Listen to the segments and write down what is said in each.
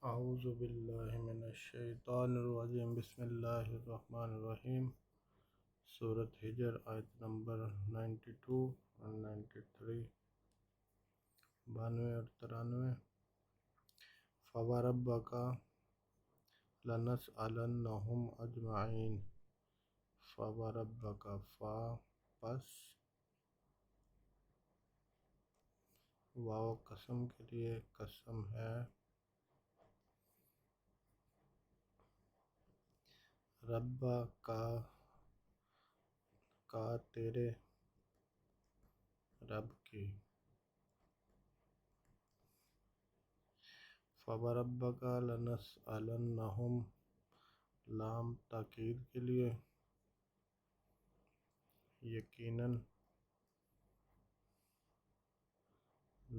اعوذ باللہ من الشیطان الرجیم، بسم اللہ الرحمن الرحیم۔ سورۃ ہجر آیت نمبر 92 اور 93، 92 اور 93۔ فَوَرَبَّکَ لَنَسْأَلَنَّهُمْ أَجْمَعِینَ۔ فَوَرَبَّکَ، فا پس، واو قسم کے لیے، قسم ہے، رب کا تیرے رب کی، فَوَرَبَّکَ لَنَسْأَلَنَّهُمْ، لام تاکید کے لیے، یقیناً،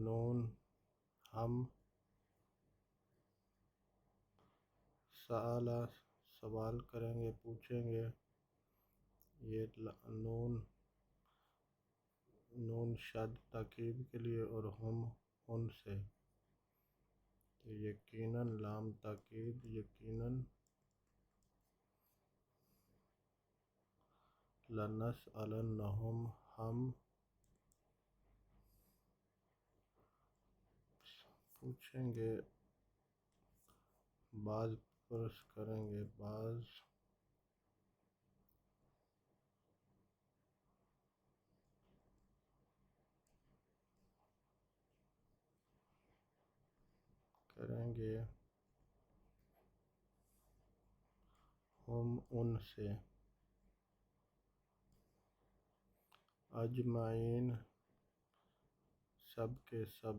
نون ہم، سأل سوال کریں گے، پوچھیں گے، یہ نون شد تاکید کے لیے، اور ہم ان سے، تو یقیناً لام تاکید، یقیناً، لَنَسْأَلَنَّهُمْ ہم پوچھیں گے، بعض پرس کریں گے، بعض کریں گے، ہم ان سے، اجمعین سب کے سب،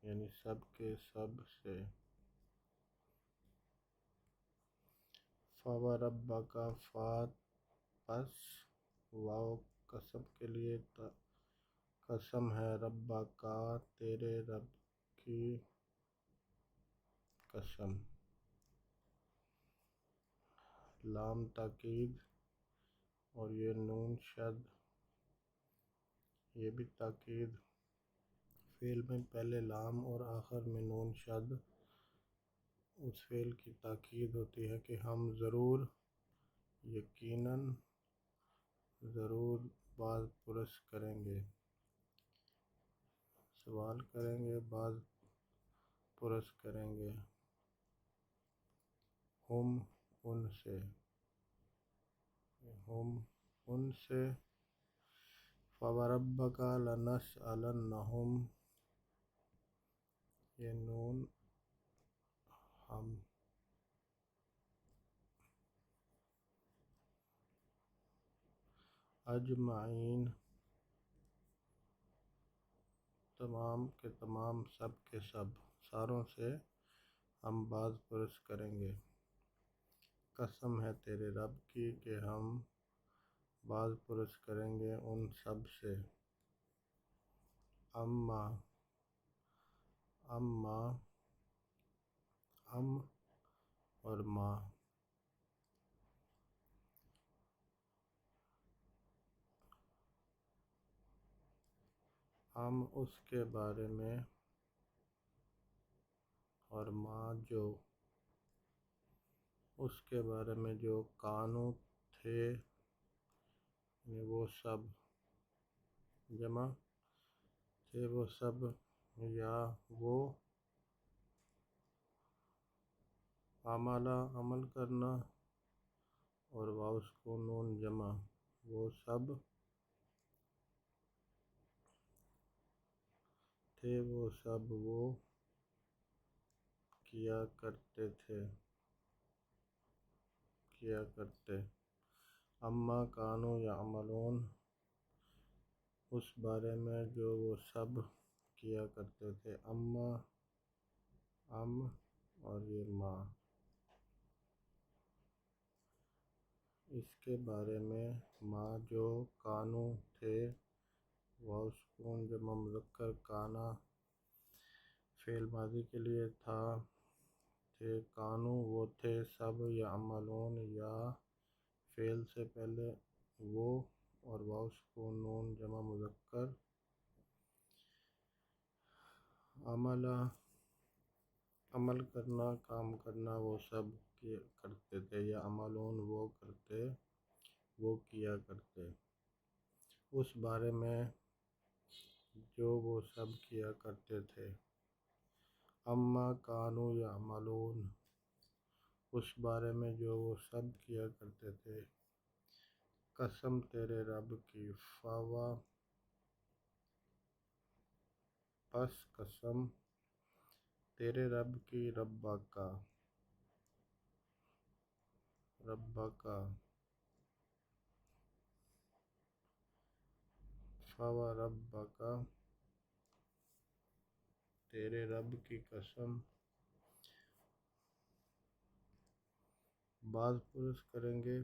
یعنی سب کے سب سے۔ فَوَرَبَّکَ، فا پس، واو قسم کے لیے، قسم ہے، رب کا تیرے رب کی قسم، لام تاکید، اور یہ نون شد، یہ بھی تاکید، فعل میں پہلے لام اور آخر میں نون شد، اس فعل کی تاکید ہوتی ہے کہ ہم ضرور، یقیناً، ضرور بعض پرس کریں گے، سوال کریں گے، بعض پرس کریں گے، ہم ان سے، ہم ان سے۔ فَوَرَبَّکَ لَنَسْأَلَنَّهُمْ، یہ نون ہم، اجمعین تمام کے تمام، سب کے سب، ساروں سے ہم بعض پرس کریں گے، قسم ہے تیرے رب کی کہ ہم بعض پرس کریں گے ان سب سے۔ اما، ام اور ما، ہم اس کے بارے میں، اور ما جو، اس کے بارے میں جو، کانو تھے، یعنی وہ سب، جمع تھے وہ سب، یا وہ، عمل کرنا، اور واو سکون نون جمع، وہ سب تھے، وہ سب وہ کیا کرتے تھے، کیا کرتے۔ اما کانو یعملون، اس بارے میں جو وہ سب کیا کرتے تھے، اما، ام اور یہ ما، اس کے بارے میں، ما جو، کانو تھے، واو سکون جمع مذکر، کانا فعل ماضی کے لیے تھا، تھے، کانو وہ تھے، سب، یعملون یا فعل سے پہلے وہ، اور واو سکون نون جمع مذکر، عملہ عمل کرنا، کام کرنا وہ سب کرتے تھے، یا عملون وہ کیا کرتے، اس بارے میں جو وہ سب کیا کرتے تھے۔ اما کانوا یعملون، اس بارے میں جو وہ سب کیا کرتے تھے۔ قسم تیرے رب کی، پس قسم تیرے رب کی، ربک فوربک، تیرے رب کی قسم۔ بعض پرس کریں گے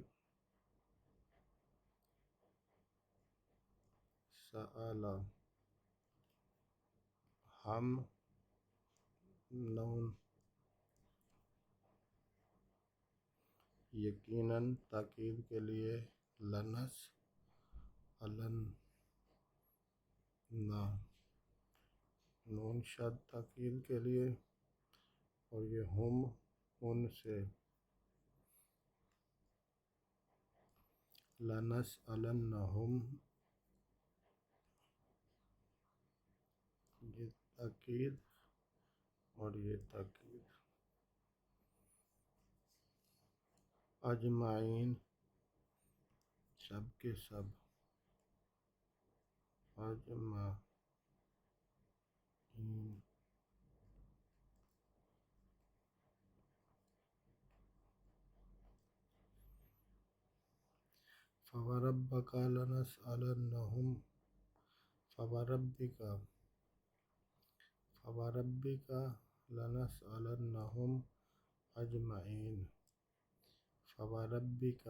سأل، ہم نون یقیناً تاکید کے لیے، لنسألن نون شد تاکید کے لیے، اور یہ ہم ان سے، لنسألنہم یہ تاکید اور یہ تاکید، اجمعین سب کے سب، اجمعین فوربک لنسألنہم، فوربک لنسألنہم اجمعین، فوربک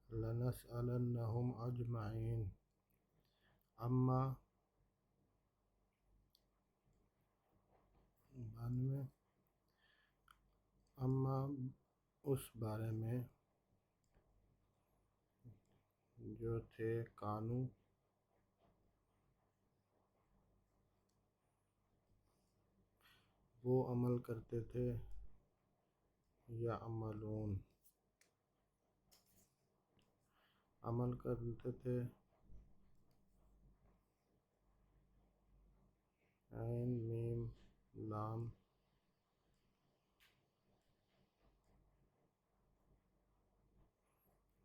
لنسألنہم اجمعین۔ اما 92، اما اس بارے میں جو تھے، کانو وہ عمل کرتے تھے، یعملون عمل کرتے تھے، عین میم لام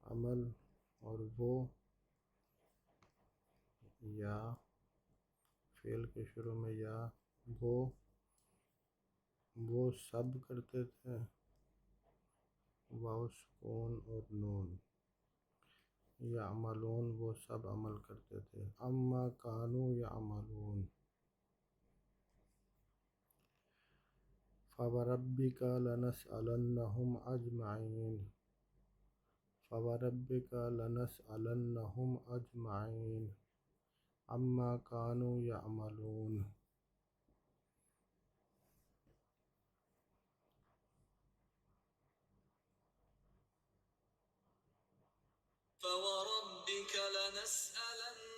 عمل، اور وہ یا فعل کے شروع میں یا، وہ سب کرتے تھے، واو سکون اور نون، یعملون وہ سب عمل کرتے تھے۔ اما کانوا یعملون، فوربک لنسألنہم اجمعین، فوربک لنسألنہم اجمعین، اما کانوا یعملون۔ فوربک لنسألنہم